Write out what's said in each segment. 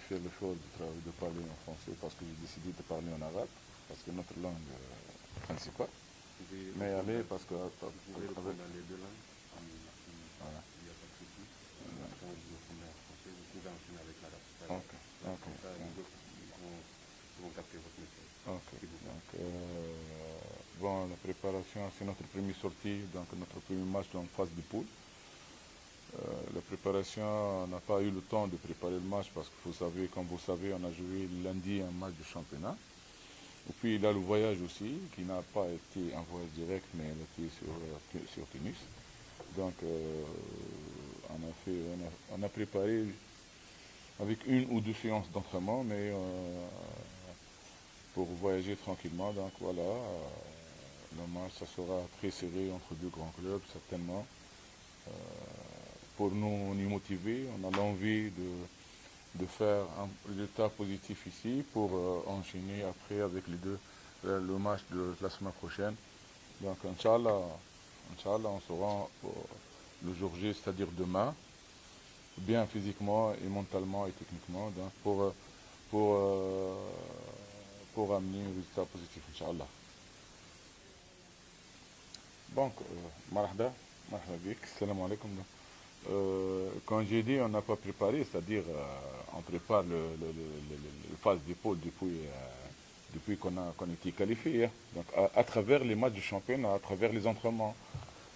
fait le choix de parler en français parce que j'ai décidé de parler en arabe, parce que notre langue principale. Mais allez, parce que... Vous pouvez répondre dans les deux langues. Voilà. Il n'y a pas de souci. Quand vous répondez en français, vous pouvez enchaîner avec l'arabe. Ok. Comme ça, les autres vont capter votre message. Ok. Donc, bon, la préparation, c'est notre première sortie, donc notre premier match en phase de poule. La préparation n'a pas eu le temps de préparer le match parce que vous savez, comme vous savez, on a joué lundi un match de championnat. Et puis il y a le voyage aussi, qui n'a pas été un voyage direct, mais il était sur Tunis. Donc on a préparé avec une ou deux séances d'entraînement, mais pour voyager tranquillement. Donc voilà, le match, ça sera très serré entre deux grands clubs, certainement. Pour nous motiver, on a l'envie de faire un résultat positif ici pour enchaîner après avec les deux, le match de la semaine prochaine. Donc Inch'Allah, on sera le jour J, c'est-à-dire demain, bien physiquement et mentalement et techniquement, donc pour amener un résultat positif, Inch'Allah. Donc, marhaba bik, salam alaikum. Quand j'ai dit on n'a pas préparé, c'est-à-dire on prépare le phase d'épaule depuis qu'on était qualifié, hein. Donc à travers les matchs du championnat, à travers les entraînements.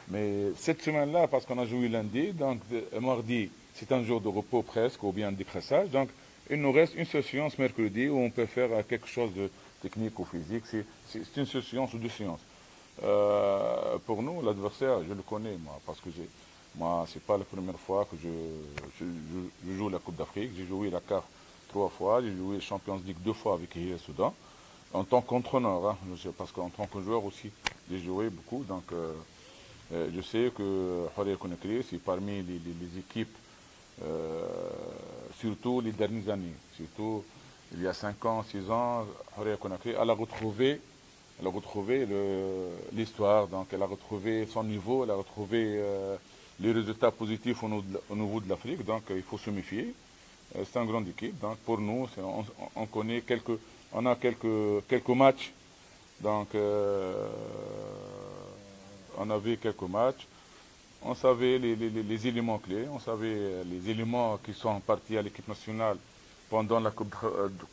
Mais cette semaine-là, parce qu'on a joué lundi, donc mardi, c'est un jour de repos presque, ou bien de décrassage. Donc il nous reste une seule séance mercredi où on peut faire quelque chose de technique ou physique. C'est une seule séance ou deux séances. Pour nous, l'adversaire, je le connais, moi, parce que moi, c'est pas la première fois que je joue la Coupe d'Afrique. J'ai joué la CAF 3 fois, j'ai joué Champions League 2 fois avec Hiyel Soudan. En tant qu'entraîneur, hein, parce qu'en tant que joueur aussi, j'ai joué beaucoup. Donc, je sais que Horia Conakry, c'est parmi les équipes, surtout les dernières années. Surtout, il y a 5 ans, 6 ans, Horia Conakry, elle a retrouvé l'histoire, donc elle a retrouvé son niveau, elle a retrouvé les résultats positifs au niveau de l'Afrique, donc il faut se méfier. C'est une grande équipe, donc pour nous, on connaît on a quelques matchs, donc on avait quelques matchs, on savait les éléments clés, on savait les éléments qui sont partis à l'équipe nationale pendant la Coupe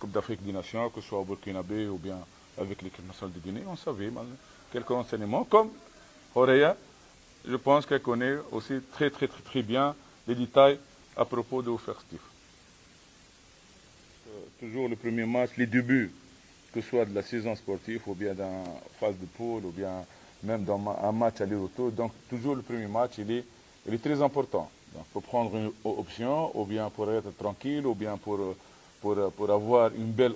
d'Afrique des Nations, que ce soit au Burkinabé ou bien avec l'équipe nationale de Guinée, on savait quelques renseignements, comme Horea, je pense qu'elle connaît aussi très bien les détails à propos de Ofer Steve. Toujours le premier match, les débuts, que ce soit de la saison sportive ou bien dans la phase de poule ou bien même dans un match aller-retour, donc toujours le premier match, il est très important. Donc pour prendre une option, ou bien pour être tranquille, ou bien pour avoir une belle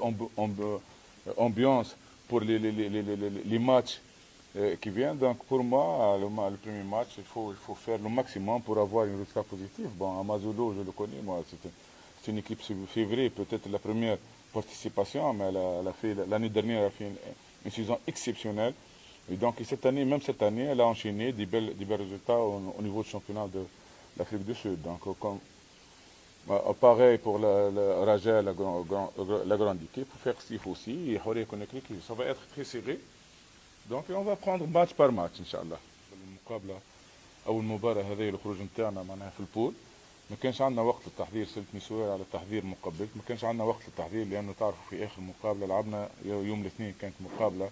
ambiance pour les matchs qui viennent. Donc pour moi, le premier match, il faut faire le maximum pour avoir un résultat positif. Bon, Amazulu, je le connais, moi, c'est une équipe février, peut-être la première participation, mais l'année dernière, elle a fait une saison exceptionnelle. Et donc même cette année, elle a enchaîné des belles résultats au niveau du championnat de l'Afrique du Sud. Donc pareil pour Raja, la grande équipe, pour faire Steve aussi, et Horia Conakry, ça va être très serré. Donc on va prendre match par match, Inch'Allah. المقابلة أو المباراة هذه الخروج نتاعنا معناها في البول ما كانش عندنا وقت للتحضير، سألتني سؤال على التحضير مقبل، ما كانش عندنا وقت للتحضير لأنه تعرفوا في آخر مقابلة لعبنا يوم الاثنين كانت مقابلة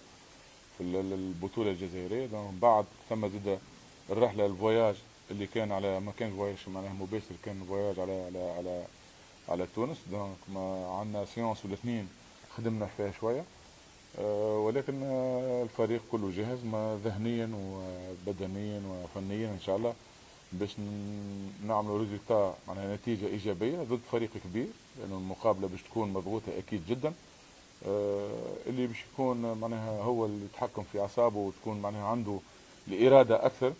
في البطولة الجزائرية، بعد ثم زاد الرحلة الفواياج اللي كان على ما كان فواياج معناها مباشر، كان فواياج على تونس. دونك ما عندنا سيونس والاثنين خدمنا فيها شوية، ولكن الفريق كله جاهز ذهنيا وبدنيا وفنيا ان شاء الله باش نعملوا ريزلتا معناها نتيجه ايجابيه ضد فريق كبير، لانه المقابله باش تكون مضغوطه اكيد جدا. اللي باش يكون معناها هو اللي يتحكم في اعصابه وتكون معناها عنده الاراده اكثر،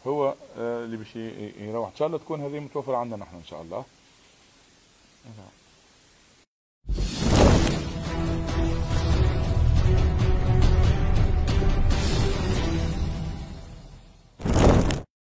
هو اللي باش يروح. ان شاء الله تكون هذه متوفره عندنا نحن ان شاء الله.